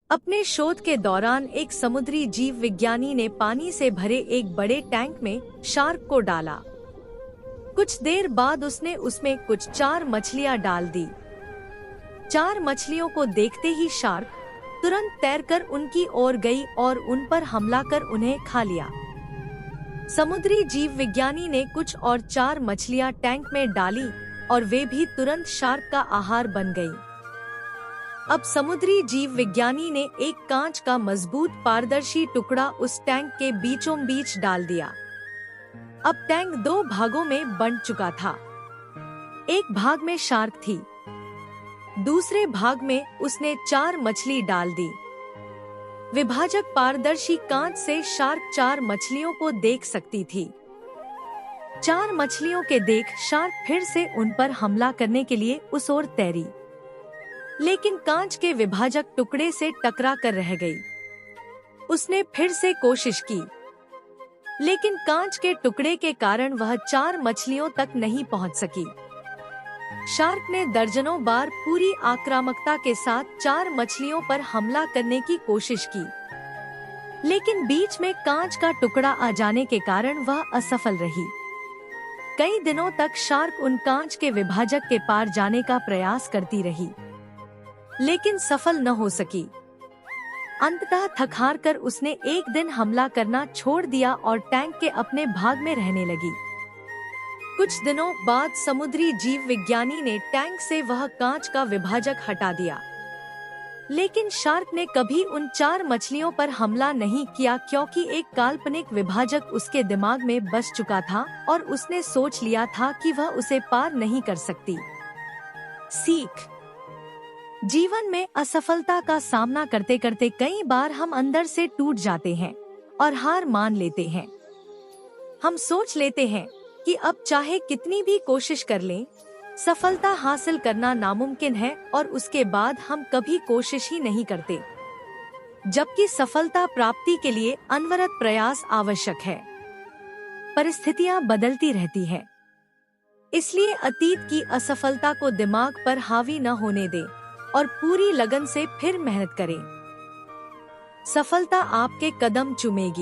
अपने शोध के दौरान एक समुद्री जीव विज्ञानी ने पानी से भरे एक बड़े टैंक में शार्क को डाला। कुछ देर बाद उसने उसमें कुछ 4 मछलियां डाल दी। 4 मछलियों को देखते ही शार्क तुरंत तैरकर उनकी ओर गई और उन पर हमला कर उन्हें खा लिया। समुद्री जीव विज्ञानी ने कुछ और 4 मछलियां टैंक में डाली और वे भी तुरंत शार्क का आहार बन गई। अब समुद्री जीव विज्ञानी ने एक कांच का मजबूत पारदर्शी टुकड़ा उस टैंक के बीचों बीच डाल दिया। अब टैंक 2 भागों में बंट चुका था। एक भाग में शार्क थी, दूसरे भाग में उसने 4 मछली डाल दी। विभाजक पारदर्शी कांच से शार्क 4 मछलियों को देख सकती थी। 4 मछलियों के देख शार्क फिर से उन पर हमला करने के लिए उस ओर तैरी, लेकिन कांच के विभाजक टुकड़े से टकरा कर रह गई। उसने फिर से कोशिश की, लेकिन कांच के टुकड़े के कारण वह 4 मछलियों तक नहीं पहुंच सकी। शार्क ने दर्जनों बार पूरी आक्रामकता के साथ 4 मछलियों पर हमला करने की कोशिश की, लेकिन बीच में कांच का टुकड़ा आ जाने के कारण वह असफल रही। कई दिनों तक शार्क उन कांच के विभाजक के पार जाने का प्रयास करती रही, लेकिन सफल न हो सकी। अंततः थक हार कर उसने एक दिन हमला करना छोड़ दिया और टैंक के अपने भाग में रहने लगी। कुछ दिनों बाद समुद्री जीव विज्ञानी ने टैंक से वह कांच का विभाजक हटा दिया, लेकिन शार्क ने कभी उन 4 मछलियों पर हमला नहीं किया, क्योंकि एक काल्पनिक विभाजक उसके दिमाग में बस चुका था और उसने सोच लिया था कि वह उसे पार नहीं कर सकती। सीख: जीवन में असफलता का सामना करते करते कई बार हम अंदर से टूट जाते हैं और हार मान लेते हैं। हम सोच लेते हैं कि अब चाहे कितनी भी कोशिश कर लें, सफलता हासिल करना नामुमकिन है, और उसके बाद हम कभी कोशिश ही नहीं करते, जबकि सफलता प्राप्ति के लिए अनवरत प्रयास आवश्यक है। परिस्थितियां बदलती रहती है, इसलिए अतीत की असफलता को दिमाग पर हावी न होने दें और पूरी लगन से फिर मेहनत करें। सफलता आपके कदम चूमेगी।